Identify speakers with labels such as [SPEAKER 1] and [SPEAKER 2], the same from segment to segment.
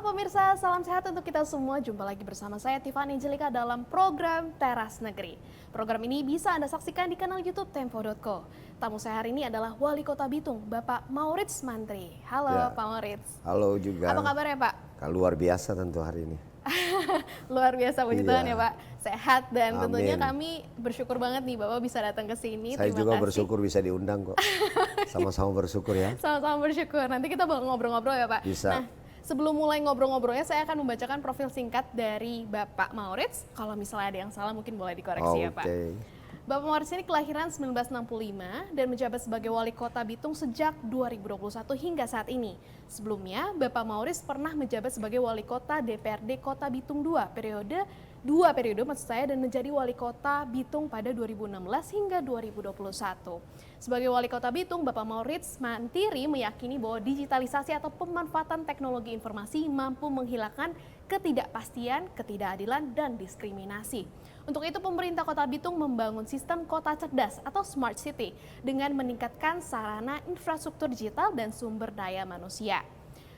[SPEAKER 1] Halo pemirsa, salam sehat untuk kita semua. Jumpa lagi bersama saya Tiffany Angelika dalam program Teras Negeri. Program ini bisa Anda saksikan di kanal YouTube Tempo.co. Tamu saya hari ini adalah Wali Kota Bitung, Bapak Maurits Mantri. Halo
[SPEAKER 2] Ya.
[SPEAKER 1] Pak Maurits.
[SPEAKER 2] Halo juga.
[SPEAKER 1] Apa kabar ya Pak?
[SPEAKER 2] Luar biasa tentu hari ini.
[SPEAKER 1] Luar biasa, puji Tuhan ya
[SPEAKER 2] Iya.
[SPEAKER 1] Pak. Sehat dan tentunya
[SPEAKER 2] Amin.
[SPEAKER 1] kami bersyukur banget nih Bapak bisa datang ke sini.
[SPEAKER 2] Saya
[SPEAKER 1] Terima
[SPEAKER 2] juga
[SPEAKER 1] kasih.
[SPEAKER 2] bersyukur bisa diundang kok. Sama-sama bersyukur ya.
[SPEAKER 1] Sama-sama bersyukur. Nanti kita bakal ngobrol-ngobrol ya Pak.
[SPEAKER 2] Bisa.
[SPEAKER 1] Nah, sebelum mulai ngobrol-ngobrolnya, saya akan membacakan profil singkat dari Bapak Maurits. Kalau misalnya ada yang salah mungkin boleh dikoreksi ya Pak.
[SPEAKER 2] Oke.
[SPEAKER 1] Bapak Maurits ini kelahiran 1965 dan menjabat sebagai Wali Kota Bitung sejak 2021 hingga saat ini. Sebelumnya, Bapak Maurits pernah menjabat sebagai Wali Kota DPRD Kota Bitung 2 dua periode maksud saya, dan menjadi Wali Kota Bitung pada 2016 hingga 2021. Sebagai Wali Kota Bitung, Bapak Maurits Mantri meyakini bahwa digitalisasi atau pemanfaatan teknologi informasi mampu menghilangkan ketidakpastian, ketidakadilan, dan diskriminasi. Untuk itu, pemerintah Kota Bitung membangun sistem kota cerdas atau smart city dengan meningkatkan sarana infrastruktur digital dan sumber daya manusia.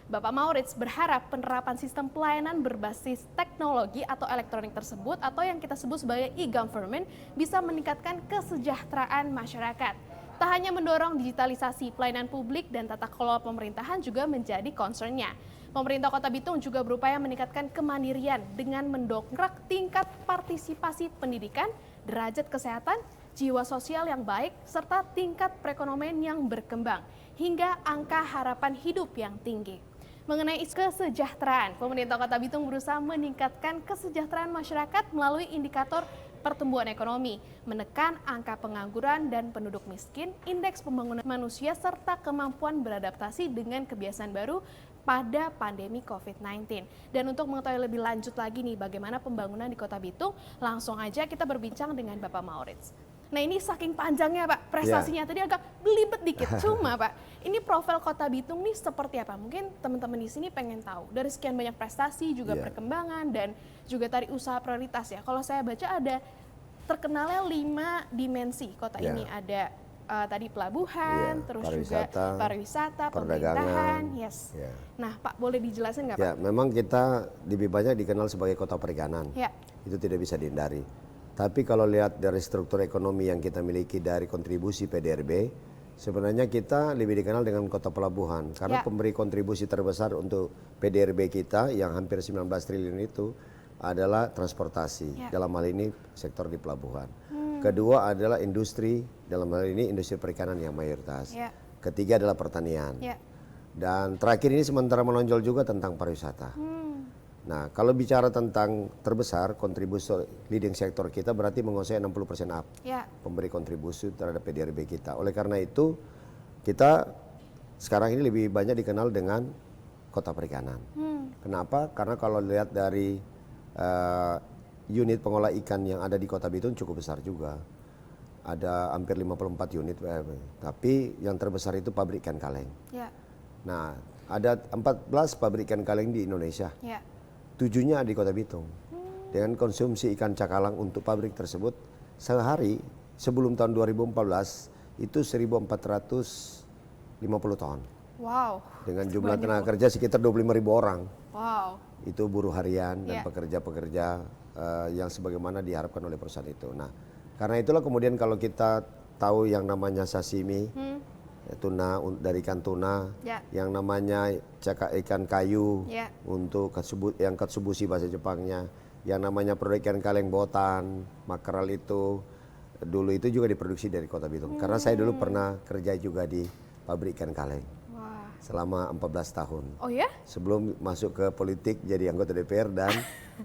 [SPEAKER 1] Bapak Maurits berharap penerapan sistem pelayanan berbasis teknologi atau elektronik tersebut atau yang kita sebut sebagai e-government bisa meningkatkan kesejahteraan masyarakat. Tak hanya mendorong digitalisasi, pelayanan publik dan tata kelola pemerintahan juga menjadi concern-nya. Pemerintah Kota Bitung juga berupaya meningkatkan kemandirian dengan mendongkrak tingkat partisipasi pendidikan, derajat kesehatan, jiwa sosial yang baik, serta tingkat perekonomian yang berkembang, hingga angka harapan hidup yang tinggi. Mengenai kesejahteraan, pemerintah Kota Bitung berusaha meningkatkan kesejahteraan masyarakat melalui indikator pertumbuhan ekonomi, menekan angka pengangguran dan penduduk miskin, indeks pembangunan manusia, serta kemampuan beradaptasi dengan kebiasaan baru pada pandemi COVID-19. Dan untuk mengetahui lebih lanjut lagi nih bagaimana pembangunan di Kota Bitung, langsung aja kita berbincang dengan Bapak Maurits. Nah, ini saking panjangnya Pak, prestasinya tadi agak belibet dikit. Cuma Pak, ini profil Kota Bitung nih seperti apa? Mungkin teman-teman di sini pengen tahu. Dari sekian banyak prestasi, juga perkembangan, dan juga tadi usaha prioritas ya. Kalau saya baca ada terkenalnya 5 dimensi kota ini. Ada tadi pelabuhan, terus juga pariwisata, pemerintahan. Yes. Nah Pak, boleh dijelasin nggak Pak?
[SPEAKER 2] Ya, memang kita lebih banyak dikenal sebagai kota perikanan.
[SPEAKER 1] Ya.
[SPEAKER 2] Itu tidak bisa dihindari. Tapi kalau lihat dari struktur ekonomi yang kita miliki dari kontribusi PDRB, sebenarnya kita lebih dikenal dengan kota pelabuhan. Karena pemberi kontribusi terbesar untuk PDRB kita yang hampir 19 triliun itu adalah transportasi. Dalam hal ini sektor di pelabuhan. Kedua adalah industri, dalam hal ini industri perikanan yang mayoritas. Ketiga adalah pertanian. Dan terakhir ini sementara menonjol juga tentang pariwisata. Nah, kalau bicara tentang terbesar kontribusi leading sektor kita berarti menguasai 60% up. Pemberi kontribusi terhadap PDRB kita. Oleh karena itu, kita sekarang ini lebih banyak dikenal dengan kota perikanan. Kenapa? Karena kalau lihat dari unit pengolah ikan yang ada di Kota Bitung cukup besar juga. Ada hampir 54 unit. Tapi yang terbesar itu pabrik ikan kaleng. Nah, ada 14 pabrik ikan kaleng di Indonesia. 7-nya di Kota Bitung. Dengan konsumsi ikan cakalang untuk pabrik tersebut sehari sebelum tahun 2014 itu 1.450 ton.
[SPEAKER 1] Wow.
[SPEAKER 2] Dengan jumlah tenaga kerja sekitar 25.000 orang.
[SPEAKER 1] Wow.
[SPEAKER 2] Itu buruh harian dan pekerja-pekerja yang sebagaimana diharapkan oleh perusahaan itu. Nah, karena itulah kemudian kalau kita tahu yang namanya sashimi, tuna dari ikan tuna, yang namanya cakak ikan kayu untuk yang katsubushi bahasa Jepangnya, yang namanya produk ikan kaleng botan, makrel itu dulu itu juga diproduksi dari Kota Bitung. Karena saya dulu pernah kerja juga di pabrik ikan kaleng. Selama 14 tahun.
[SPEAKER 1] Oh ya?
[SPEAKER 2] Sebelum masuk ke politik jadi anggota DPR dan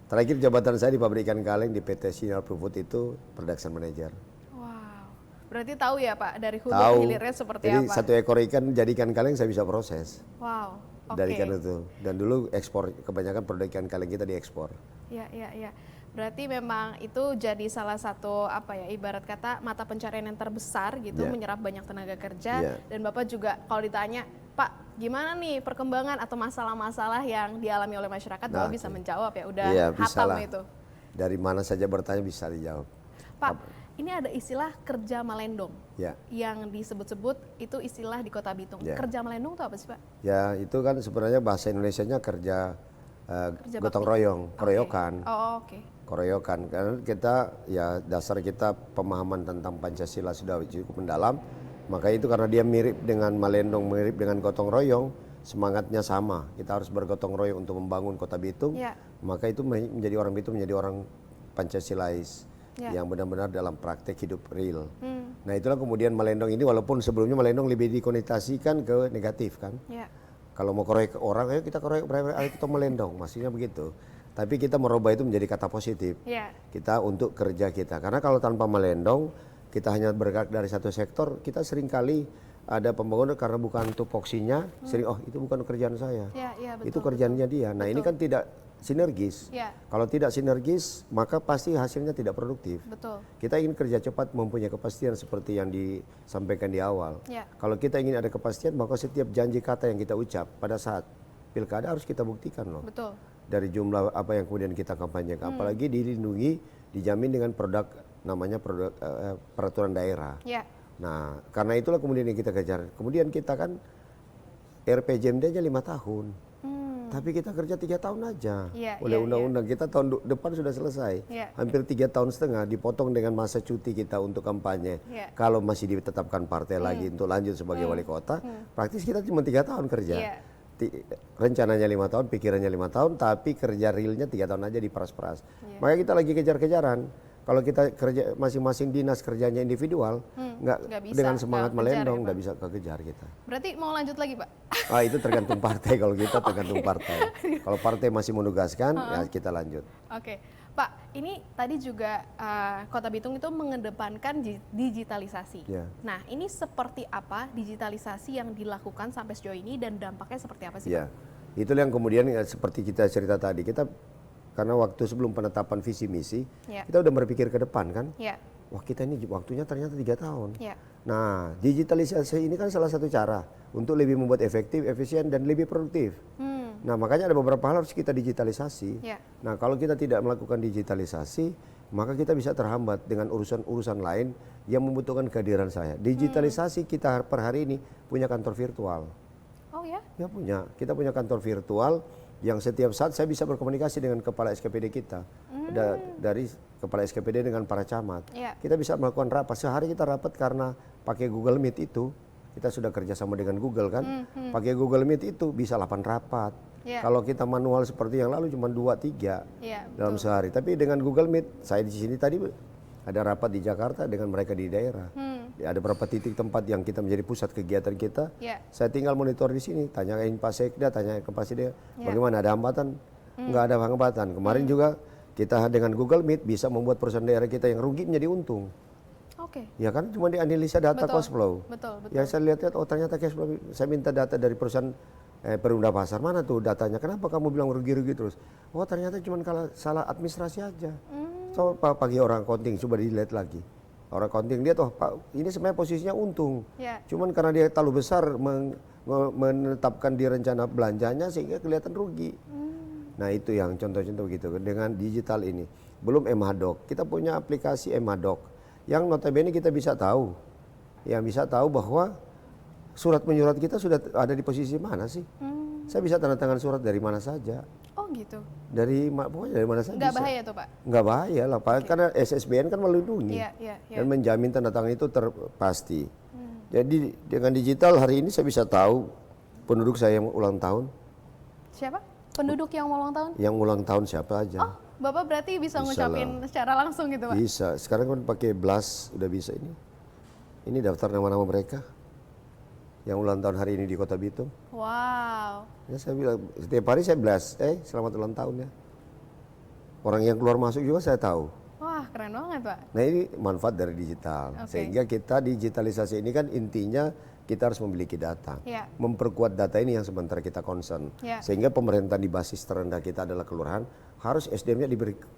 [SPEAKER 2] terakhir jabatan saya di pabrik ikan kaleng di PT Sinar Food itu production manager.
[SPEAKER 1] Wow. Berarti tahu ya Pak dari hulu
[SPEAKER 2] Tahu.
[SPEAKER 1] ke hilirnya seperti
[SPEAKER 2] Jadi
[SPEAKER 1] apa?
[SPEAKER 2] satu ekor ikan jadi ikan kaleng saya bisa proses.
[SPEAKER 1] Wow.
[SPEAKER 2] Dari ikan itu. Dan dulu ekspor, kebanyakan produk ikan kaleng kita diekspor.
[SPEAKER 1] Iya. Berarti memang itu jadi salah satu ibarat kata mata pencarian yang terbesar gitu, menyerap banyak tenaga kerja. Dan Bapak juga kalau ditanya, Pak, gimana nih perkembangan atau masalah-masalah yang dialami oleh masyarakat, Bapak bisa menjawab ya, udah hatam itu.
[SPEAKER 2] Dari mana saja bertanya bisa dijawab.
[SPEAKER 1] Pak, ini ada istilah kerja malendong yang disebut-sebut itu istilah di Kota Bitung. Kerja malendong itu apa sih Pak?
[SPEAKER 2] Ya itu kan sebenarnya bahasa Indonesianya kerja
[SPEAKER 1] Kerja
[SPEAKER 2] gotong
[SPEAKER 1] bakti.
[SPEAKER 2] royong,
[SPEAKER 1] Oke.
[SPEAKER 2] keroyokan.
[SPEAKER 1] Oh, oke.
[SPEAKER 2] Keroyokan, karena kita ya dasar kita pemahaman tentang Pancasila sudah cukup mendalam, maka itu karena dia mirip dengan Malendong, mirip dengan gotong royong, semangatnya sama. Kita harus bergotong royong untuk membangun Kota Bitung,
[SPEAKER 1] Ya.
[SPEAKER 2] maka itu menjadi orang Bitung menjadi orang Pancasilais
[SPEAKER 1] Ya.
[SPEAKER 2] yang benar-benar dalam praktek hidup real.
[SPEAKER 1] Hmm.
[SPEAKER 2] Nah itulah kemudian Malendong ini, walaupun sebelumnya Malendong lebih dikonotasikan ke negatif kan.
[SPEAKER 1] Ya.
[SPEAKER 2] Kalau mau keroyok orang, ayo kita keroyok, ayo kita melendong, maksudnya begitu. Tapi kita merubah itu menjadi kata positif.
[SPEAKER 1] Ya.
[SPEAKER 2] Kita untuk kerja kita. Karena kalau tanpa melendong, kita hanya bergerak dari satu sektor, kita seringkali ada pembangunan karena bukan tupoksinya, sering oh itu bukan kerjaan saya.
[SPEAKER 1] Ya, ya, betul.
[SPEAKER 2] Itu kerjaannya dia. Nah, ini kan tidak sinergis.
[SPEAKER 1] Ya.
[SPEAKER 2] Kalau tidak sinergis, maka pasti hasilnya tidak produktif.
[SPEAKER 1] Betul.
[SPEAKER 2] Kita ingin kerja cepat, mempunyai kepastian seperti yang disampaikan di awal.
[SPEAKER 1] Ya.
[SPEAKER 2] Kalau kita ingin ada kepastian, maka setiap janji kata yang kita ucap pada saat pilkada harus kita buktikan loh.
[SPEAKER 1] Betul.
[SPEAKER 2] Dari jumlah apa yang kemudian kita kampanyekan, apalagi dilindungi, dijamin dengan produk namanya produk peraturan daerah.
[SPEAKER 1] Ya.
[SPEAKER 2] Nah, karena itulah kemudian yang kita kejar. Kemudian kita kan RPJMD-nya 5 tahun. Tapi kita kerja 3 tahun aja.
[SPEAKER 1] Iya,
[SPEAKER 2] Oleh
[SPEAKER 1] iya,
[SPEAKER 2] undang-undang kita tahun depan sudah selesai.
[SPEAKER 1] Iya.
[SPEAKER 2] Hampir 3 tahun setengah dipotong dengan masa cuti kita untuk kampanye.
[SPEAKER 1] Iya.
[SPEAKER 2] Kalau masih ditetapkan partai lagi untuk lanjut sebagai wali kota, praktis kita cuma 3 tahun kerja.
[SPEAKER 1] Iya.
[SPEAKER 2] Rencananya 5 tahun, pikirannya 5 tahun, tapi kerja realnya 3 tahun aja diperas-peras.
[SPEAKER 1] Iya.
[SPEAKER 2] Makanya kita lagi kejar-kejaran. Kalau kita kerja masing-masing dinas kerjanya individual,
[SPEAKER 1] nggak bisa,
[SPEAKER 2] dengan semangat
[SPEAKER 1] nggak kejar
[SPEAKER 2] melendong
[SPEAKER 1] ya,
[SPEAKER 2] nggak bisa kekejar kita.
[SPEAKER 1] Berarti mau lanjut lagi, Pak?
[SPEAKER 2] Ah itu tergantung partai, kalau kita tergantung partai. Kalau partai masih menugaskan, ya kita lanjut.
[SPEAKER 1] Oke, Pak, ini tadi juga Kota Bitung itu mengedepankan digitalisasi.
[SPEAKER 2] Ya.
[SPEAKER 1] Nah, ini seperti apa digitalisasi yang dilakukan sampai sejauh ini dan dampaknya seperti apa sih,
[SPEAKER 2] Ya,
[SPEAKER 1] Pak?
[SPEAKER 2] itulah yang kemudian seperti kita cerita tadi, kita karena waktu sebelum penetapan visi misi,
[SPEAKER 1] Ya.
[SPEAKER 2] kita udah berpikir ke depan kan.
[SPEAKER 1] Ya,
[SPEAKER 2] Wah kita ini waktunya ternyata 3 tahun.
[SPEAKER 1] ya,
[SPEAKER 2] Nah, digitalisasi ini kan salah satu cara untuk lebih membuat efektif, efisien, dan lebih produktif. Nah, makanya ada beberapa hal harus kita digitalisasi.
[SPEAKER 1] ya,
[SPEAKER 2] Nah, kalau kita tidak melakukan digitalisasi, maka kita bisa terhambat dengan urusan-urusan lain yang membutuhkan kehadiran saya. Digitalisasi kita per hari ini punya kantor virtual.
[SPEAKER 1] oh ya,
[SPEAKER 2] Ya punya, kita punya kantor virtual yang setiap saat saya bisa berkomunikasi dengan kepala SKPD kita. Dari kepala SKPD dengan para camat.
[SPEAKER 1] Ya.
[SPEAKER 2] Kita bisa melakukan rapat, sehari kita rapat karena pakai Google Meet itu, kita sudah kerjasama dengan Google kan. Pakai Google Meet itu bisa 8 rapat.
[SPEAKER 1] Ya.
[SPEAKER 2] Kalau kita manual seperti yang lalu cuma 2-3
[SPEAKER 1] ya,
[SPEAKER 2] dalam sehari. Tapi dengan Google Meet, saya di sini tadi ada rapat di Jakarta dengan mereka di daerah. Ya, ada beberapa titik tempat yang kita menjadi pusat kegiatan kita.
[SPEAKER 1] Ya.
[SPEAKER 2] Saya tinggal monitor di sini, tanyain Pak Sekda, tanya ke Pak Sekda,
[SPEAKER 1] Ya.
[SPEAKER 2] bagaimana ada hambatan? Nggak ada hambatan. Kemarin juga kita dengan Google Meet bisa membuat perusahaan daerah kita yang rugi menjadi untung.
[SPEAKER 1] Oke,
[SPEAKER 2] Ya kan cuma dianalisa data
[SPEAKER 1] Betul.
[SPEAKER 2] cost flow.
[SPEAKER 1] betul, betul.
[SPEAKER 2] Ya saya lihat oh ternyata cash flow. Saya minta data dari perusahaan Perumda Pasar, mana tuh datanya? Kenapa kamu bilang rugi-rugi terus? Oh ternyata cuma kalau salah administrasi aja. Coba pagi orang accounting coba dilihat lagi. Orang accounting lihat oh Pak ini sebenarnya posisinya untung.
[SPEAKER 1] Ya.
[SPEAKER 2] Cuman karena dia terlalu besar menetapkan di rencana belanjanya sehingga kelihatan rugi. Nah itu yang contoh-contoh begitu dengan digital ini. Belum Emadoc, kita punya aplikasi Emadoc yang notabene kita bisa tahu. Yang bisa tahu bahwa surat menyurat kita sudah ada di posisi mana sih. Saya bisa tanda tangan surat dari mana saja.
[SPEAKER 1] Oh gitu.
[SPEAKER 2] Pokoknya dari mana saja
[SPEAKER 1] Nggak
[SPEAKER 2] bisa.
[SPEAKER 1] bahaya tuh, Pak?
[SPEAKER 2] Nggak bahaya lah Pak, karena SSBN kan melindungi.
[SPEAKER 1] Iya, iya, iya.
[SPEAKER 2] Dan menjamin tanda tangan itu terpasti. Jadi dengan digital hari ini saya bisa tahu penduduk saya yang ulang tahun.
[SPEAKER 1] Siapa? Penduduk yang mau ulang tahun?
[SPEAKER 2] Yang ulang tahun siapa aja.
[SPEAKER 1] Oh, Bapak berarti bisa
[SPEAKER 2] Bisa
[SPEAKER 1] ngucapin secara langsung gitu, Pak?
[SPEAKER 2] Bisa. Sekarang kan pakai Blast udah bisa ini. Ini daftar nama-nama mereka yang ulang tahun hari ini di Kota Bitung.
[SPEAKER 1] Wow.
[SPEAKER 2] Ya saya bilang setiap hari saya Blast, selamat ulang tahun ya. Orang yang keluar masuk juga saya tahu.
[SPEAKER 1] Wah, keren banget, Pak.
[SPEAKER 2] Nah ini manfaat dari digital.
[SPEAKER 1] Oke.
[SPEAKER 2] Sehingga kita digitalisasi ini kan intinya kita harus memiliki data.
[SPEAKER 1] Ya.
[SPEAKER 2] Memperkuat data ini yang sebentar kita concern.
[SPEAKER 1] Ya.
[SPEAKER 2] Sehingga pemerintah di basis terendah kita adalah kelurahan, harus SDM-nya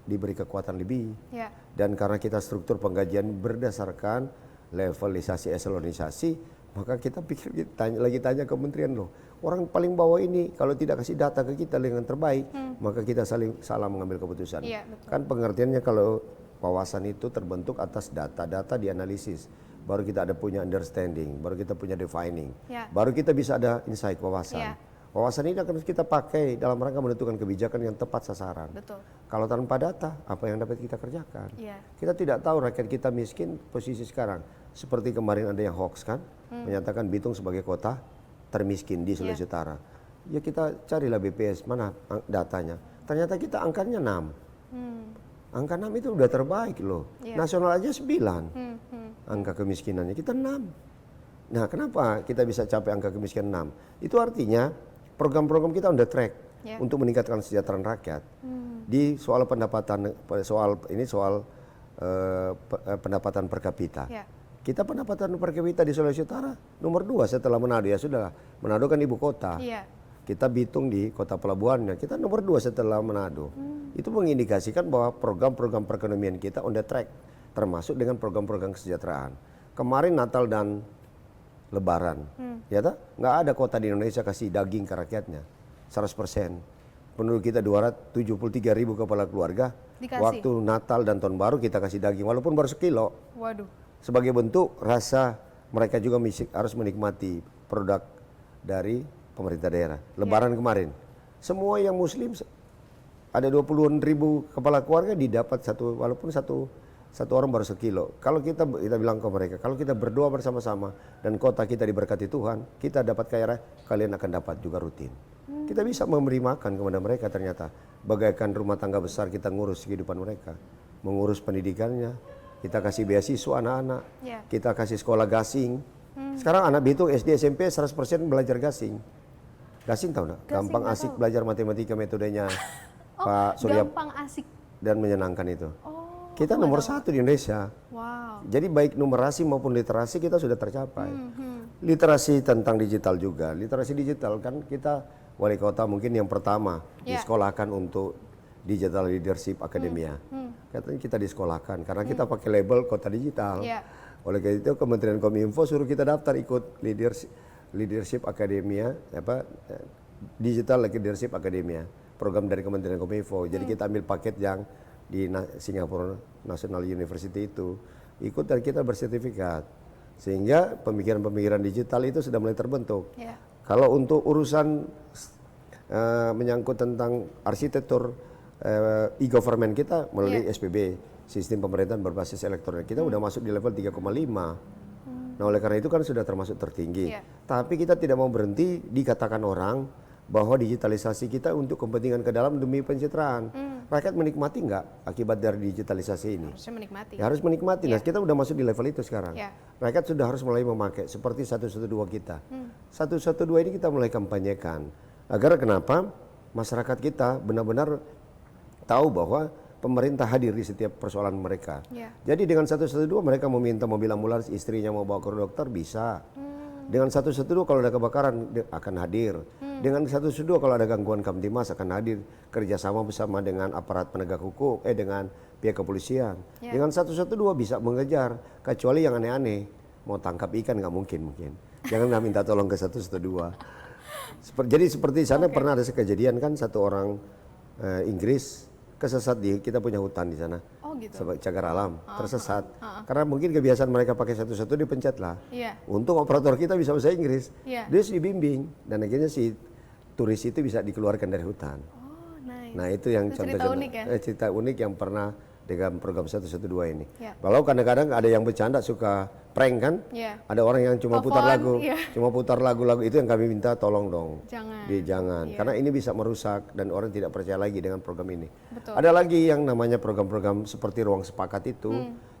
[SPEAKER 2] diberi kekuatan lebih.
[SPEAKER 1] Ya.
[SPEAKER 2] Dan karena kita struktur penggajian berdasarkan levelisasi eselonisasi, maka kita pikir lagi tanya kementerian loh. Orang paling bawah ini kalau tidak kasih data ke kita dengan terbaik, maka kita salah mengambil keputusan.
[SPEAKER 1] Iya, betul.
[SPEAKER 2] Kan pengertiannya kalau wawasan itu terbentuk atas data dianalisis. Baru kita ada punya understanding, baru kita punya defining.
[SPEAKER 1] Ya.
[SPEAKER 2] Baru kita bisa ada insight wawasan.
[SPEAKER 1] Ya.
[SPEAKER 2] Wawasan ini akan kita pakai dalam rangka menentukan kebijakan yang tepat sasaran.
[SPEAKER 1] Betul.
[SPEAKER 2] Kalau tanpa data, apa yang dapat kita kerjakan?
[SPEAKER 1] Iya.
[SPEAKER 2] Kita tidak tahu rakyat kita miskin posisi sekarang. Seperti kemarin ada yang hoax kan, menyatakan Bitung sebagai kota termiskin di Sulawesi Utara. Ya kita carilah BPS, mana datanya. Ternyata kita angkanya 6. Angka 6 itu udah terbaik loh. Nasional aja 9. Angka kemiskinannya kita 6. Nah kenapa kita bisa capai angka kemiskinan 6? Itu artinya program-program kita on the track untuk meningkatkan kesejahteraan rakyat. Di soal pendapatan, soal pendapatan per kapita. Kita pendapatan per kapita di Sulawesi Utara nomor 2 setelah Manado. Ya sudah, Manado kan ibu kota. Kita Bitung di kota pelabuhannya, kita nomor 2 setelah Manado. Itu mengindikasikan bahwa program-program perekonomian kita on the track, termasuk dengan program-program kesejahteraan. Kemarin Natal dan Lebaran, ya tak? Nggak ada kota di Indonesia kasih daging ke rakyatnya, 100%. Penduduk kita 273.000 kepala keluarga.
[SPEAKER 1] Dikasih.
[SPEAKER 2] Waktu Natal dan Tahun Baru kita kasih daging, walaupun baru sekilo.
[SPEAKER 1] Waduh.
[SPEAKER 2] Sebagai bentuk rasa mereka juga harus menikmati produk dari pemerintah daerah. Lebaran kemarin, semua yang Muslim ada 20.000 kepala keluarga didapat walaupun satu orang baru sekilo. Kalau kita bilang ke mereka, kalau kita berdoa bersama-sama dan kota kita diberkati Tuhan, kita dapat kaya raya, kalian akan dapat juga rutin. Kita bisa memberi makan kepada mereka ternyata. Bagaikan rumah tangga besar kita ngurus kehidupan mereka. Mengurus pendidikannya, kita kasih beasiswa anak-anak, kita kasih sekolah gasing. Sekarang anak Bitung SD SMP 100% belajar gasing. Gasing tahu nggak? Gampang asik belajar matematika metodenya Pak Surya.
[SPEAKER 1] Gampang asik.
[SPEAKER 2] Dan menyenangkan itu. Kita nomor 1 di Indonesia.
[SPEAKER 1] Wow.
[SPEAKER 2] Jadi baik numerasi maupun literasi kita sudah tercapai. Literasi tentang digital juga. Literasi digital kan kita wali kota mungkin yang pertama disekolahkan untuk Digital Leadership Academia. Katanya kita disekolahkan karena kita pakai label kota digital. Oleh karena itu Kementerian Kominfo suruh kita daftar ikut Leadership Academia, Digital Leadership Academia, program dari Kementerian Kominfo. Jadi kita ambil paket yang di Singapore National University itu ikut dan kita bersertifikat, sehingga pemikiran-pemikiran digital itu sudah mulai terbentuk. Kalau untuk urusan menyangkut tentang arsitektur e-government kita melalui SPB, sistem pemerintahan berbasis elektronik, kita udah masuk di level 3,5. Nah oleh karena itu kan sudah termasuk tertinggi. Tapi kita tidak mau berhenti dikatakan orang bahwa digitalisasi kita untuk kepentingan ke dalam demi pencitraan. Rakyat menikmati nggak akibat dari digitalisasi ini?
[SPEAKER 1] Harusnya menikmati.
[SPEAKER 2] Ya harus menikmati. Nah kita udah masuk di level itu sekarang. Rakyat sudah harus mulai memakai seperti 112 kita. 112 ini kita mulai kampanyekan. Agar kenapa? Masyarakat kita benar-benar tahu bahwa pemerintah hadir di setiap persoalan mereka. Jadi dengan 112 mereka meminta mobil ambulans, istrinya mau bawa ke dokter bisa. Dengan 112 kalau ada kebakaran akan hadir. Dengan 112 kalau ada gangguan Kamtimas akan hadir kerjasama bersama dengan aparat penegak hukum, dengan pihak kepolisian. Dengan 112 bisa mengejar, kecuali yang aneh-aneh. Mau tangkap ikan nggak mungkin. Jangan nggak minta tolong ke 112. Jadi seperti sana pernah ada kejadian kan satu orang Inggris kesesat kita punya hutan di sana. Sebagai cagar alam, tersesat. Karena mungkin kebiasaan mereka pakai 112 dipencet lah. Untung operator kita bisa bahasa Inggris. Dia harus dibimbing dan akhirnya si turis itu bisa dikeluarkan dari hutan. Nah itu yang cerita unik yang pernah dengan program 112 ini. Kalau kadang-kadang ada yang bercanda suka prank kan, ada orang yang cuma putar lagu itu yang kami minta tolong dong, jangan, karena ini bisa merusak dan orang tidak percaya lagi dengan program ini. Ada lagi yang namanya program-program seperti Ruang Sepakat itu,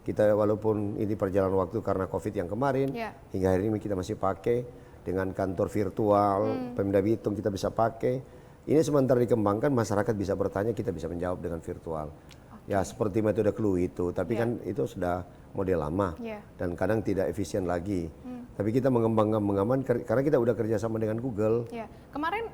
[SPEAKER 2] kita walaupun ini perjalanan waktu karena COVID yang kemarin, hingga hari ini kita masih pakai dengan kantor virtual, Pemda Bitung kita bisa pakai. Ini sementara dikembangkan, masyarakat bisa bertanya, kita bisa menjawab dengan virtual. Ya seperti metode clue itu, tapi kan itu sudah model lama dan kadang tidak efisien lagi. Tapi kita mengaman karena kita udah kerjasama dengan Google.
[SPEAKER 1] Kemarin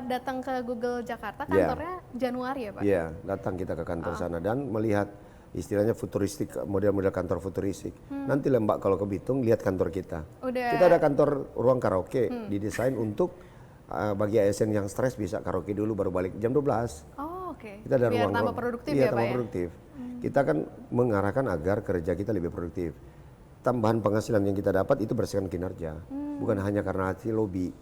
[SPEAKER 1] datang ke Google Jakarta, kantornya Januari ya Pak? Iya,
[SPEAKER 2] datang kita ke kantor sana dan melihat istilahnya futuristik, model-model kantor futuristik. Nanti Mbak kalau ke Bitung lihat kantor kita. Kita ada kantor ruang karaoke didesain untuk bagi ASN yang stres bisa karaoke dulu baru balik jam 12. Kita ada
[SPEAKER 1] biar
[SPEAKER 2] ruang
[SPEAKER 1] tambah produktif ya Pak ya?
[SPEAKER 2] Produktif. Kita kan mengarahkan agar kerja kita lebih produktif. Tambahan penghasilan yang kita dapat itu berdasarkan kinerja, bukan hanya karena hasil lobby.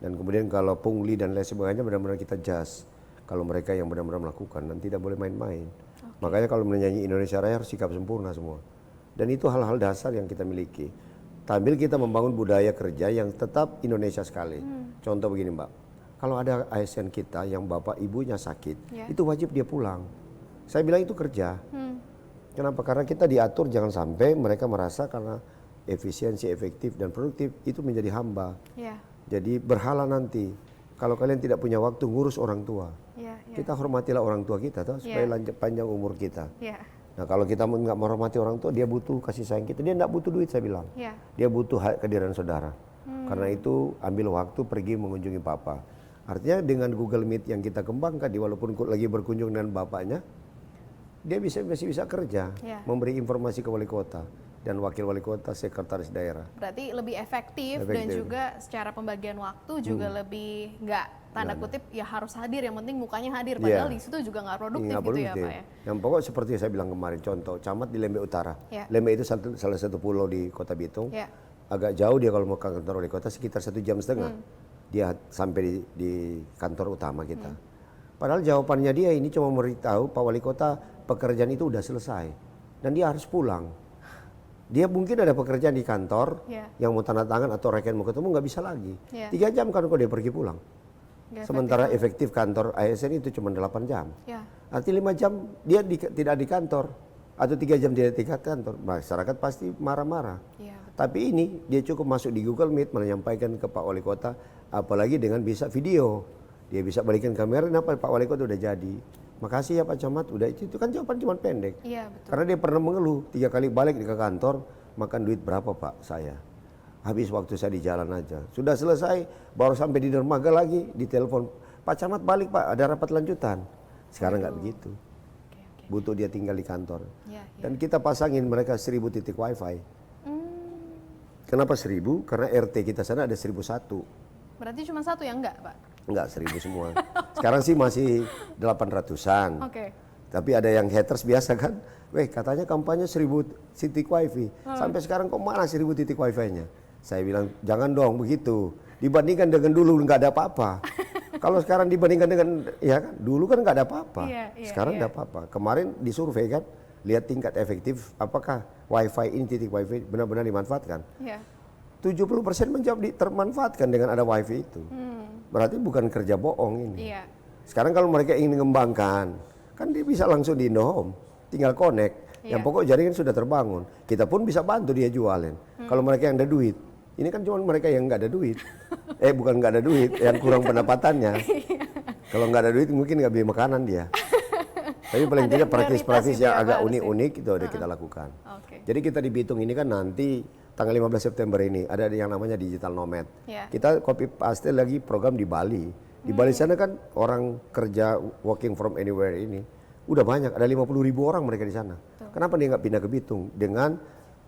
[SPEAKER 2] Dan kemudian kalau pungli dan lain sebagainya benar-benar kita jas. Kalau mereka yang benar-benar melakukan dan tidak boleh main-main. Makanya kalau menyanyi Indonesia Raya harus sikap sempurna semua. Dan itu hal-hal dasar yang kita miliki. Sambil kita membangun budaya kerja yang tetap Indonesia sekali. Contoh begini Mbak, kalau ada ASN kita yang bapak ibunya sakit, itu wajib dia pulang. Saya bilang itu kerja. Kenapa? Karena kita diatur jangan sampai mereka merasa karena efisiensi, efektif dan produktif itu menjadi hamba. Jadi berhala nanti. Kalau kalian tidak punya waktu ngurus orang tua, kita hormatilah orang tua kita supaya panjang umur kita. Nah kalau kita nggak menghormati orang tua, dia butuh kasih sayang kita. Dia nggak butuh duit saya bilang. Dia butuh kehadiran saudara. Karena itu ambil waktu pergi mengunjungi papa. Artinya dengan Google Meet yang kita kembangkan, walaupun lagi berkunjung dengan bapaknya, dia masih bisa kerja, memberi informasi ke wali kota dan wakil wali kota, sekretaris daerah.
[SPEAKER 1] Berarti lebih efektif dan juga secara pembagian waktu juga lebih nggak tanda kutip ya harus hadir, yang penting mukanya hadir, padahal di situ juga nggak produktif gitu ya Pak ya.
[SPEAKER 2] Yang pokok seperti saya bilang kemarin, contoh camat di Lembe Utara. Lembe itu salah satu pulau di Kota Bitung. Agak jauh dia kalau mau ke kantor wali kota sekitar 1,5 jam. Dia sampai di kantor utama kita. Padahal jawabannya dia ini cuma memberitahu Pak Wali Kota pekerjaan itu udah selesai dan dia harus pulang. Dia mungkin ada pekerjaan di kantor yang mau tanda tangan atau rekan mau ketemu nggak bisa lagi. 3 jam kan kok dia pergi pulang. Sementara efektif kantor ASN itu cuma 8 jam. Artinya 5 jam dia tidak di kantor atau 3 jam dia di kantor. Masyarakat pasti marah-marah. Tapi ini dia cukup masuk di Google Meet menyampaikan ke Pak Wali Kota, apalagi dengan bisa video. Dia bisa balikin kamera, kenapa Pak Wali Kota udah jadi. Makasih ya Pak Camat, udah itu kan jawaban cuma pendek.
[SPEAKER 1] Betul.
[SPEAKER 2] Karena dia pernah mengeluh 3 kali balik ke kantor, makan duit berapa Pak saya? Habis waktu saya di jalan aja. Sudah selesai, baru sampai di dermaga lagi, ditelepon, Pak Camat balik Pak, ada rapat lanjutan. Sekarang nggak begitu. Butuh dia tinggal di kantor. Dan kita pasangin mereka 1000 titik wifi. Kenapa 1000? Karena RT kita sana ada 1001.
[SPEAKER 1] Berarti cuma satu yang enggak Pak?
[SPEAKER 2] Enggak, 1000 semua. Sekarang sih masih 800-an. Tapi ada yang haters biasa kan, weh katanya kampanye 1000 titik wifi. Sampai sekarang kok mana 1000 titik wifi-nya? Saya bilang jangan dong begitu. Dibandingkan dengan dulu nggak ada apa-apa. Kalau sekarang dibandingkan dengan, ya kan, dulu kan nggak ada apa-apa. Sekarang ada apa-apa. Kemarin disurvei kan, lihat tingkat efektif, apakah wifi ini titik wifi benar-benar dimanfaatkan. 70% menjawab termanfaatkan dengan ada wifi itu. Berarti bukan kerja bohong ini. Sekarang kalau mereka ingin mengembangkan, kan dia bisa langsung di Indohome, tinggal connect. Yang pokok jaringan sudah terbangun. Kita pun bisa bantu dia jualin. Kalau mereka yang ada duit, ini kan cuma mereka yang nggak ada duit. Bukan nggak ada duit, yang kurang pendapatannya. Kalau nggak ada duit mungkin nggak beli makanan dia. Tapi paling tidak praktis-praktis yang agak unik-unik itu udah kita lakukan. Jadi kita di Bitung ini kan nanti tanggal 15 September ini ada yang namanya Digital Nomad. Kita copy paste lagi program di Bali. Di Bali sana kan orang kerja working from anywhere ini udah banyak, ada 50.000 orang mereka di sana. Kenapa dia nggak pindah ke Bitung dengan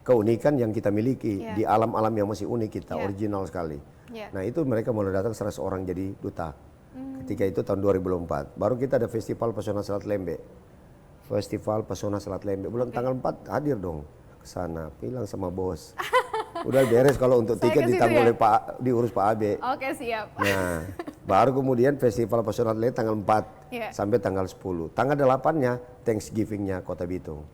[SPEAKER 2] keunikan yang kita miliki di alam-alam yang masih unik kita, original sekali. Nah itu mereka mulai datang 100 orang jadi duta. Ketika itu tahun 2004, baru kita ada Festival Pesona Selat Lembe. Festival Pesona Selat Lembe, bulan tanggal 4 hadir dong ke sana, bilang sama bos. Udah beres kalau untuk tiket ditanggung oleh diurus Pak Abe.
[SPEAKER 1] Siap.
[SPEAKER 2] Nah, baru kemudian Festival Pesona Selat Lembe tanggal 4 sampai tanggal 10. Tanggal 8-nya Thanksgiving-nya Kota Bitung.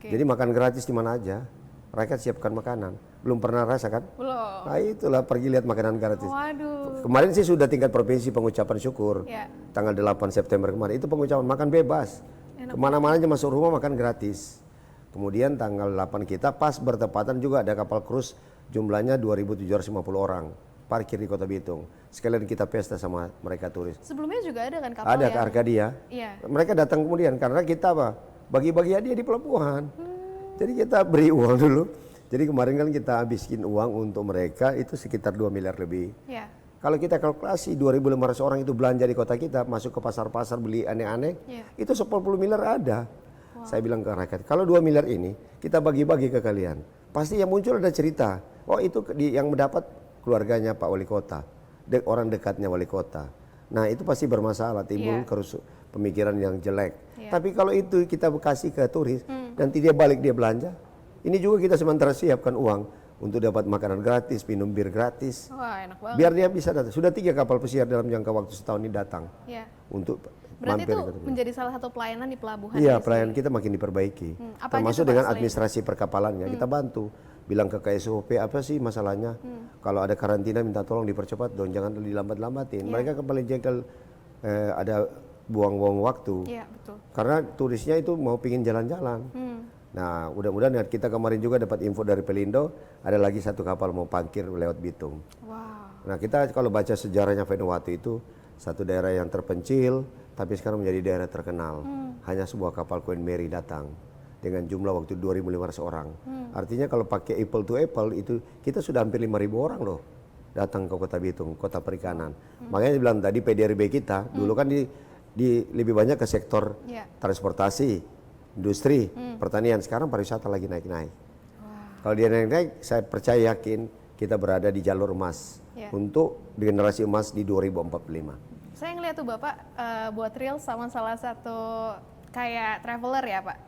[SPEAKER 2] Jadi makan gratis di mana aja. Rakyat siapkan makanan. Belum pernah rasakan?
[SPEAKER 1] Belum.
[SPEAKER 2] Nah itulah pergi lihat makanan gratis.
[SPEAKER 1] Waduh.
[SPEAKER 2] Kemarin sih sudah tingkat provinsi pengucapan syukur. Tanggal 8 September kemarin itu pengucapan makan bebas. Kemana-mana aja masuk rumah makan gratis. Kemudian tanggal 8 kita pas bertepatan juga ada kapal cruise jumlahnya 2.750 orang. Parkir di Kota Bitung. Sekalian kita pesta sama mereka turis.
[SPEAKER 1] Sebelumnya juga ada kan kapal
[SPEAKER 2] ada ke Arcadia. Mereka datang kemudian karena kita bagi-bagi hadiah di pelabuhan. Jadi kita beri uang dulu. Jadi kemarin kan kita habiskin uang untuk mereka itu sekitar 2 miliar lebih. Kalau kita kalkulasi 2.500 orang itu belanja di kota kita, masuk ke pasar-pasar beli aneh-aneh, itu 10 miliar ada. Saya bilang ke rakyat, kalau 2 miliar ini kita bagi-bagi ke kalian, pasti yang muncul ada cerita. Oh itu yang mendapat keluarganya Pak Wali Kota, orang dekatnya Wali Kota. Nah itu pasti bermasalah, timbul pemikiran yang jelek. Tapi kalau itu kita kasih ke turis, nanti dia balik dia belanja. Ini juga kita sementara siapkan uang untuk dapat makanan gratis, minum bir gratis.
[SPEAKER 1] Wah, enak banget.
[SPEAKER 2] Biar dia bisa datang. Sudah 3 kapal pesiar dalam jangka waktu setahun ini datang
[SPEAKER 1] Ya.
[SPEAKER 2] untuk
[SPEAKER 1] Berarti
[SPEAKER 2] mampir
[SPEAKER 1] itu
[SPEAKER 2] ke tempat.
[SPEAKER 1] menjadi salah satu pelayanan di pelabuhan.
[SPEAKER 2] Iya,
[SPEAKER 1] ini
[SPEAKER 2] pelayanan
[SPEAKER 1] sendiri.
[SPEAKER 2] kita makin diperbaiki.
[SPEAKER 1] Apa aja
[SPEAKER 2] Termasuk
[SPEAKER 1] tuh, Pak,
[SPEAKER 2] dengan
[SPEAKER 1] selain
[SPEAKER 2] administrasi perkapalannya. Kita bantu. Bilang ke KSOP apa sih masalahnya. Kalau ada karantina minta tolong dipercepat dong, jangan dilambat-lambatin. Mereka kan paling jengkel ada buang-buang waktu.
[SPEAKER 1] Iya, betul.
[SPEAKER 2] Karena turisnya itu mau pingin jalan-jalan. Nah, mudah-mudahan kita kemarin juga dapat info dari Pelindo, ada lagi 1 kapal mau parkir lewat Bitung.
[SPEAKER 1] Wow.
[SPEAKER 2] Nah, kita kalau baca sejarahnya Vanuatu itu satu daerah yang terpencil, tapi sekarang menjadi daerah terkenal. Hanya sebuah kapal Queen Mary datang dengan jumlah waktu 2.500 orang. Artinya kalau pakai apple to apple itu kita sudah hampir 5.000 orang loh datang ke Kota Bitung, kota perikanan. Makanya bilang tadi PDRB kita dulu kan di lebih banyak ke sektor
[SPEAKER 1] Iya.
[SPEAKER 2] transportasi, industri, pertanian. Sekarang pariwisata lagi naik-naik. Kalau dia naik-naik, saya percaya yakin kita berada di jalur emas
[SPEAKER 1] Iya.
[SPEAKER 2] untuk generasi emas di 2045.
[SPEAKER 1] Saya ngeliat tuh Bapak buat reel sama salah satu kayak traveler ya Pak,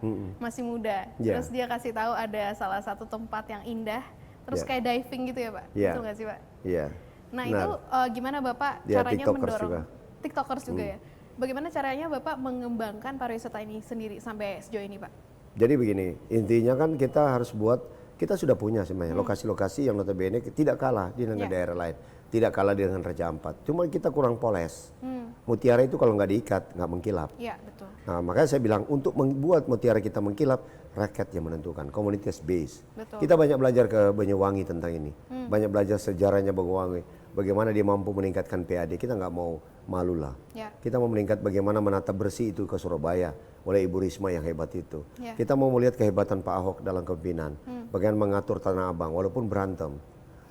[SPEAKER 1] masih muda.
[SPEAKER 2] Iya.
[SPEAKER 1] Terus dia kasih tahu ada salah satu tempat yang indah, terus
[SPEAKER 2] Iya.
[SPEAKER 1] kayak diving gitu ya Pak,
[SPEAKER 2] Iya.
[SPEAKER 1] betul nggak sih Pak?
[SPEAKER 2] Iya.
[SPEAKER 1] Nah
[SPEAKER 2] Benar.
[SPEAKER 1] itu gimana Bapak
[SPEAKER 2] Dia
[SPEAKER 1] caranya
[SPEAKER 2] TikTokers
[SPEAKER 1] mendorong
[SPEAKER 2] juga.
[SPEAKER 1] TikTokers juga ya? Bagaimana caranya Bapak mengembangkan pariwisata ini sendiri sampai sejauh ini Pak?
[SPEAKER 2] Jadi begini, intinya kan kita harus buat, kita sudah punya sebenarnya lokasi-lokasi yang notabene tidak kalah dengan
[SPEAKER 1] Iya.
[SPEAKER 2] daerah lain, tidak kalah dengan Raja Ampat. Cuma kita kurang poles. Mutiara itu kalau nggak diikat nggak mengkilap.
[SPEAKER 1] Iya betul.
[SPEAKER 2] Nah, makanya saya bilang untuk membuat mutiara kita mengkilap, rakyat yang menentukan, komunitas base.
[SPEAKER 1] Betul.
[SPEAKER 2] Kita banyak belajar ke Banyuwangi tentang ini, banyak belajar sejarahnya Banyuwangi, bagaimana dia mampu meningkatkan PAD. Kita nggak mau malu lah.
[SPEAKER 1] Ya.
[SPEAKER 2] Kita mau meningkat bagaimana menata bersih itu ke Surabaya oleh Ibu Risma yang hebat itu.
[SPEAKER 1] Ya.
[SPEAKER 2] Kita mau melihat kehebatan Pak Ahok dalam kepemimpinan, bagaimana mengatur Tanah Abang walaupun berantem.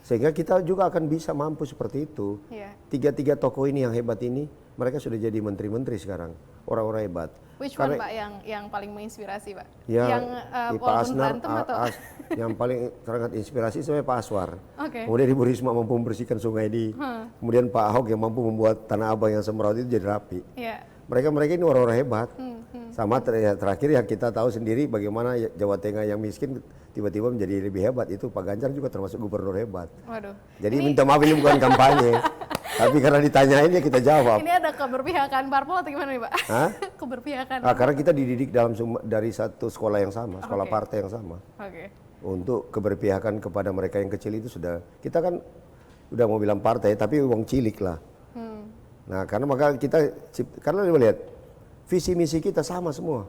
[SPEAKER 2] Sehingga kita juga akan bisa mampu seperti itu.
[SPEAKER 1] Iya.
[SPEAKER 2] Tiga tokoh ini yang hebat ini, mereka sudah jadi menteri-menteri sekarang, orang-orang hebat.
[SPEAKER 1] Which one Pak yang paling menginspirasi Pak?
[SPEAKER 2] Ya,
[SPEAKER 1] yang
[SPEAKER 2] Pak
[SPEAKER 1] walaupun
[SPEAKER 2] Asnar,
[SPEAKER 1] berantem atau?
[SPEAKER 2] yang paling sangat inspirasi sebenarnya Pak Aswar.
[SPEAKER 1] Oke.
[SPEAKER 2] Kemudian Ibu Risma mampu membersihkan sungai kemudian Pak Ahok yang mampu membuat Tanah Abang yang semeraut itu jadi rapi.
[SPEAKER 1] Iya.
[SPEAKER 2] Mereka ini orang-orang hebat. Sama terakhir yang kita tahu sendiri bagaimana Jawa Tengah yang miskin tiba-tiba menjadi lebih hebat, itu Pak Ganjar juga termasuk gubernur hebat.
[SPEAKER 1] Waduh.
[SPEAKER 2] Jadi minta maaf ini bukan kampanye, tapi karena ditanyain ya kita jawab.
[SPEAKER 1] Ini ada keberpihakan parpol atau gimana nih Pak?
[SPEAKER 2] Hah?
[SPEAKER 1] Keberpihakan.
[SPEAKER 2] Karena kita dididik dari satu sekolah yang sama, sekolah
[SPEAKER 1] Oke.
[SPEAKER 2] partai yang sama.
[SPEAKER 1] Oke.
[SPEAKER 2] Untuk keberpihakan kepada mereka yang kecil itu sudah, kita kan udah mau bilang partai tapi uang cilik lah. Nah karena maka karena lihat visi misi kita sama semua,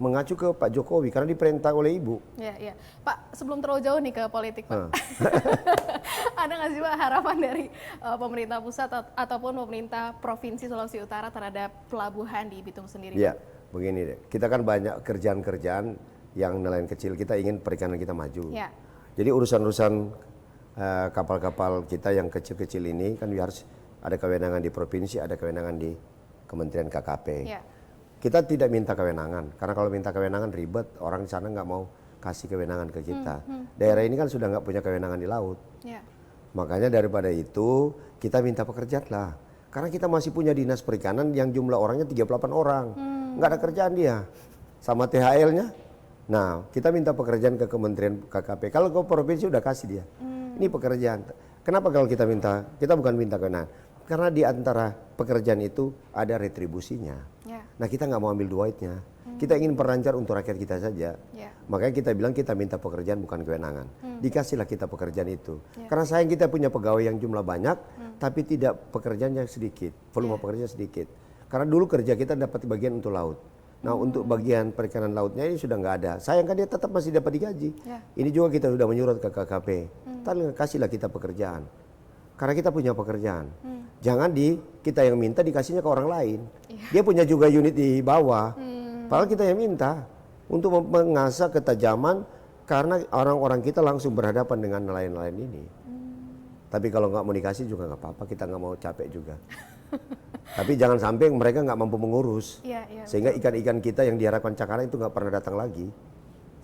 [SPEAKER 2] mengacu ke Pak Jokowi karena diperintah oleh Ibu.
[SPEAKER 1] Ya, ya. Pak, sebelum terlalu jauh nih ke politik, Pak. Ada nggak sih Pak harapan dari pemerintah pusat ataupun pemerintah Provinsi Sulawesi Utara terhadap pelabuhan di Bitung sendiri?
[SPEAKER 2] Ya, begini deh. Kita kan banyak kerjaan-kerjaan yang nelayan kecil, kita ingin perikanan kita maju.
[SPEAKER 1] Ya.
[SPEAKER 2] Jadi urusan-urusan kapal-kapal kita yang kecil-kecil ini kan harus ada kewenangan di provinsi, ada kewenangan di Kementerian KKP.
[SPEAKER 1] Ya.
[SPEAKER 2] Kita tidak minta kewenangan, karena kalau minta kewenangan ribet, orang di sana nggak mau kasih kewenangan ke kita. Daerah ini kan sudah nggak punya kewenangan di laut.
[SPEAKER 1] Ya.
[SPEAKER 2] Makanya daripada itu kita minta pekerjaan lah. Karena kita masih punya dinas perikanan yang jumlah orangnya 38 orang. Nggak ada kerjaan dia. Sama THL-nya. Nah kita minta pekerjaan ke Kementerian KKP. Kalau ke provinsi udah kasih dia. Ini pekerjaan. Kenapa kalau kita minta? Kita bukan minta kewenangan. Karena di antara pekerjaan itu ada retribusinya.
[SPEAKER 1] Ya.
[SPEAKER 2] Nah kita nggak mau ambil duitnya. Kita ingin perlancar untuk rakyat kita saja.
[SPEAKER 1] Ya.
[SPEAKER 2] Makanya kita bilang kita minta pekerjaan bukan kewenangan. Dikasihlah kita pekerjaan itu. Karena sayang kita punya pegawai yang jumlah banyak, tapi tidak pekerjaannya sedikit, volume pekerjaan sedikit. Karena dulu kerja kita dapat bagian untuk laut. Nah untuk bagian perikanan lautnya ini sudah nggak ada. Sayang kan dia tetap masih dapat digaji.
[SPEAKER 1] Ya.
[SPEAKER 2] Ini juga kita sudah menyurat ke KKP. Kasihlah kita pekerjaan. Karena kita punya pekerjaan. Jangan kita yang minta dikasihnya ke orang lain. Dia punya juga unit di bawah. Padahal kita yang minta untuk mengasah ketajaman karena orang-orang kita langsung berhadapan dengan nelayan-nelayan ini. Tapi kalau nggak mau dikasih juga nggak apa-apa, kita nggak mau capek juga. Tapi jangan sampai mereka nggak mampu mengurus.
[SPEAKER 1] Iya, iya,
[SPEAKER 2] Sehingga ikan-ikan kita yang diharapkan Cakara itu nggak pernah datang lagi.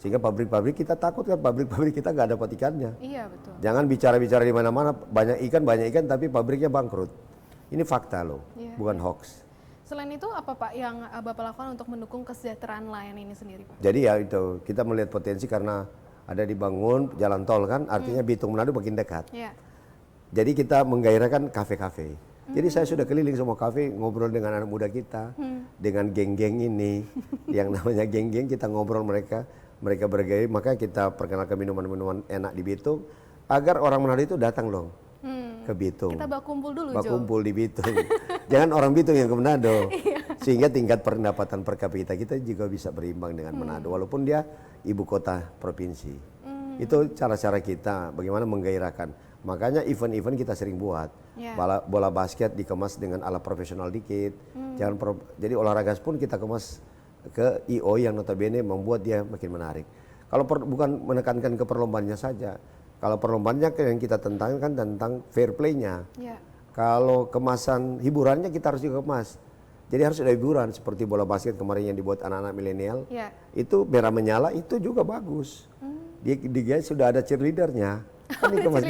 [SPEAKER 2] Sehingga pabrik-pabrik kita takut kan, pabrik-pabrik kita nggak dapat ikannya.
[SPEAKER 1] Iya, betul.
[SPEAKER 2] Jangan bicara-bicara di mana-mana, banyak ikan tapi pabriknya bangkrut. Ini fakta loh,
[SPEAKER 1] Iya,
[SPEAKER 2] bukan hoax.
[SPEAKER 1] Selain itu apa Pak yang Bapak lakukan untuk mendukung kesejahteraan nelayan ini sendiri Pak?
[SPEAKER 2] Jadi ya itu, kita melihat potensi karena ada dibangun jalan tol kan, artinya Bitung Manado makin dekat.
[SPEAKER 1] Ya.
[SPEAKER 2] Jadi kita menggairahkan kafe-kafe. Jadi saya sudah keliling semua kafe, ngobrol dengan anak muda kita, dengan geng-geng ini, yang namanya geng-geng, kita ngobrol mereka bergaya, maka kita perkenalkan minuman-minuman enak di Bitung, agar orang Manado itu datang loh ke Bitung.
[SPEAKER 1] Kita bakumpul dulu,
[SPEAKER 2] Bakumpul di Bitung. Jangan orang Bitung yang ke Manado. Sehingga tingkat pendapatan per kapita kita juga bisa berimbang dengan Manado, walaupun dia ibu kota provinsi. Itu cara-cara kita, bagaimana menggairahkan. Makanya event-event kita sering buat. Bola basket dikemas dengan alat profesional dikit. Jadi olahraga pun kita kemas ke IO yang notabene membuat dia makin menarik. Kalau bukan menekankan ke perlombaannya saja. Kalau perlombaannya yang kita tentang kan tentang fair play-nya. Kalau kemasan hiburannya kita harus juga kemas. Jadi harus ada hiburan seperti bola basket kemarin yang dibuat anak-anak milenial. Itu merah menyala itu juga bagus. Dia sudah ada cheerleadernya. Kan dikemas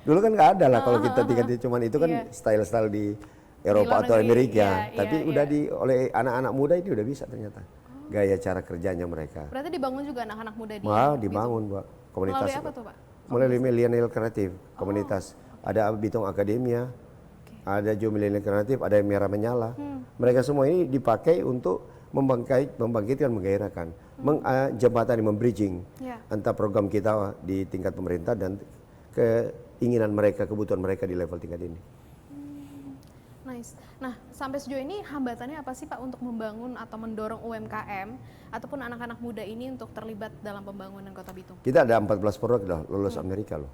[SPEAKER 2] dulu kan nggak ada lah kalau kita tingkat cuman itu kan style-style di Eropa atau Amerika. Tapi udah oleh anak-anak muda ini udah bisa ternyata. Gaya cara kerjanya mereka.
[SPEAKER 1] Berarti dibangun juga anak-anak muda di
[SPEAKER 2] dibangun, Mbak. Komunitas.
[SPEAKER 1] Melalui apa tuh, Pak?
[SPEAKER 2] Melalui Millennial Kreatif, komunitas. Ada Bitung Akademia, ada Jo Millennial Kreatif, ada yang Merah Menyala. Mereka semua ini dipakai untuk membangkitkan, menggairahkan, jembatani, membridging antara program kita di tingkat pemerintah dan keinginan mereka, kebutuhan mereka di level tingkat ini.
[SPEAKER 1] Nice. Nah, sampai sejauh ini hambatannya apa sih Pak untuk membangun atau mendorong UMKM ataupun anak-anak muda ini untuk terlibat dalam pembangunan Kota Bitung?
[SPEAKER 2] Kita ada 14 produk dah lulus Amerika loh.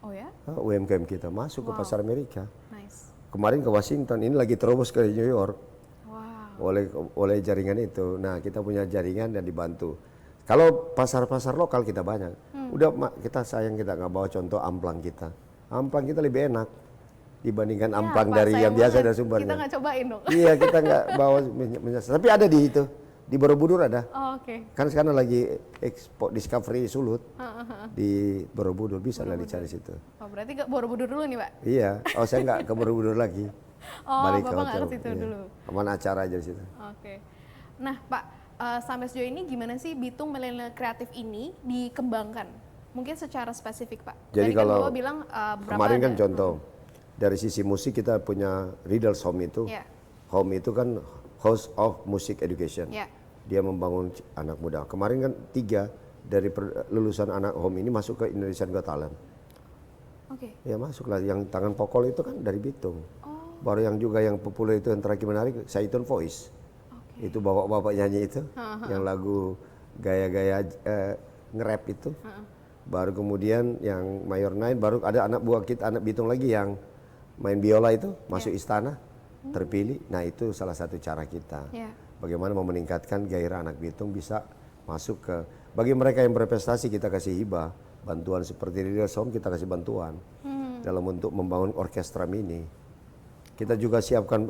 [SPEAKER 1] Oh ya?
[SPEAKER 2] UMKM kita masuk ke pasar Amerika.
[SPEAKER 1] Nice.
[SPEAKER 2] Kemarin ke Washington, ini lagi terobos ke New York.
[SPEAKER 1] Wow.
[SPEAKER 2] Oleh jaringan itu. Nah, kita punya jaringan dan dibantu. Kalau pasar-pasar lokal kita banyak. Udah kita sayang kita nggak bawa contoh amplang kita. Amplang kita lebih enak dibandingkan amplang dari yang biasa dari sumbernya.
[SPEAKER 1] Kita nggak cobain dong.
[SPEAKER 2] Iya, kita nggak bawa minyak. Tapi ada di itu. Di Borobudur ada.
[SPEAKER 1] Oh, oke.
[SPEAKER 2] Kan sekarang lagi Expo Discovery Sulut. Di Borobudur, bisa lah dicari situ.
[SPEAKER 1] Oh, berarti ke Borobudur dulu nih, Pak?
[SPEAKER 2] Iya. Oh, saya nggak ke Borobudur lagi.
[SPEAKER 1] Balik Bapak nggak ke situ dulu.
[SPEAKER 2] Aman acara aja di situ.
[SPEAKER 1] Oke. Nah, Pak, sampai sejauh ini gimana sih Bitung Millennial Kreatif ini dikembangkan? Mungkin secara spesifik, Pak.
[SPEAKER 2] Jadi kalau
[SPEAKER 1] Bapak bilang
[SPEAKER 2] kemarin kan contoh dari sisi musik kita punya Riddles Home itu. Home itu kan House of Music Education. Dia membangun anak muda. Kemarin kan 3 dari lulusan anak Home ini masuk ke Indonesian Got Talent.
[SPEAKER 1] Oke.
[SPEAKER 2] Ya masuklah. Yang tangan pokol itu kan dari Bitung. Baru yang juga yang populer itu yang terakhir menarik Saitun Voice. Itu bapak-bapak nyanyi itu, yang lagu gaya-gaya nge-rap itu. Baru kemudian yang Mayor Nine, baru ada anak buah kita, anak Bitung lagi yang main biola itu, masuk istana, terpilih. Nah itu salah satu cara kita. Bagaimana meningkatkan gairah anak Bitung bisa masuk ke, bagi mereka yang berprestasi kita kasih hibah, bantuan seperti Riddles Home kita kasih bantuan. Dalam untuk membangun orkestra mini. Kita juga siapkan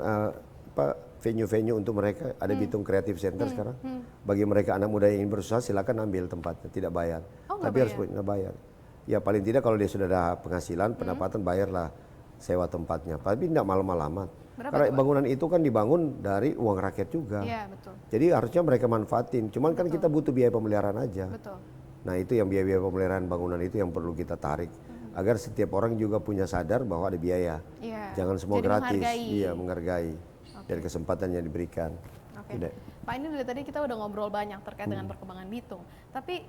[SPEAKER 2] venue-venue untuk mereka, ada Bitung Creative Center sekarang. Bagi mereka anak muda yang ingin berusaha silakan ambil tempatnya, tidak bayar. Tapi harus bayar. Ya paling tidak kalau dia sudah ada penghasilan, pendapatan, bayarlah sewa tempatnya. Tapi tidak malam-malaman. Karena bangunan itu kan dibangun dari uang rakyat juga.
[SPEAKER 1] Iya, betul.
[SPEAKER 2] Jadi harusnya mereka manfaatin. Cuman kan kita butuh biaya pemeliharaan aja.
[SPEAKER 1] Betul.
[SPEAKER 2] Nah itu yang biaya-biaya pemeliharaan bangunan itu yang perlu kita tarik. Agar setiap orang juga punya sadar bahwa ada biaya. Jangan semua
[SPEAKER 1] jadi
[SPEAKER 2] gratis.
[SPEAKER 1] Menghargai.
[SPEAKER 2] Iya, menghargai. Dan kesempatan yang diberikan.
[SPEAKER 1] Pak, ini dari tadi kita udah ngobrol banyak terkait dengan perkembangan Bitung. Tapi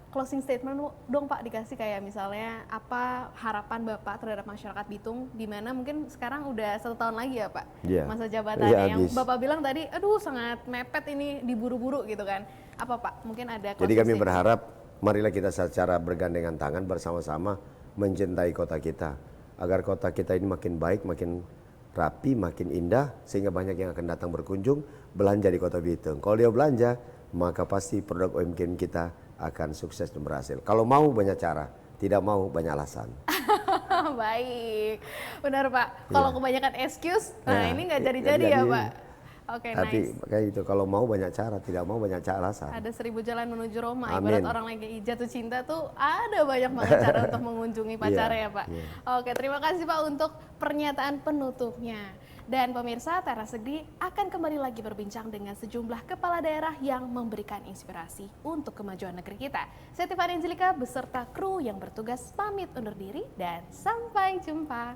[SPEAKER 1] closing statement dong Pak, dikasih kayak misalnya apa harapan Bapak terhadap masyarakat Bitung, di mana mungkin sekarang udah 1 tahun lagi ya Pak masa jabatannya. Yang Bapak bilang tadi, aduh sangat mepet ini, diburu-buru gitu kan. Apa Pak, mungkin ada closing
[SPEAKER 2] Jadi kami
[SPEAKER 1] statement?
[SPEAKER 2] berharap marilah kita secara bergandengan tangan bersama-sama mencintai kota kita. Agar kota kita ini makin baik, makin rapi, makin indah, sehingga banyak yang akan datang berkunjung, belanja di Kota Bitung. Kalau dia belanja, maka pasti produk UMKM kita akan sukses dan berhasil. Kalau mau banyak cara, tidak mau banyak alasan.
[SPEAKER 1] Baik, benar Pak. Kalau kebanyakan excuse, nah ini nggak jadi-jadi ya Pak. Oke,
[SPEAKER 2] tapi
[SPEAKER 1] nice.
[SPEAKER 2] kayak itu, kalau mau banyak cara, tidak mau banyak cara alasan.
[SPEAKER 1] Ada 1000 jalan menuju Roma.
[SPEAKER 2] Amin.
[SPEAKER 1] Ibarat orang lagi jatuh cinta tuh ada banyak banget cara untuk mengunjungi pacarnya ya Pak. Oke, terima kasih Pak untuk pernyataan penutupnya. Dan pemirsa, Teras Negeri akan kembali lagi berbincang dengan sejumlah kepala daerah yang memberikan inspirasi untuk kemajuan negeri kita. Saya Tiffany Angelika beserta kru yang bertugas pamit undur diri dan sampai jumpa.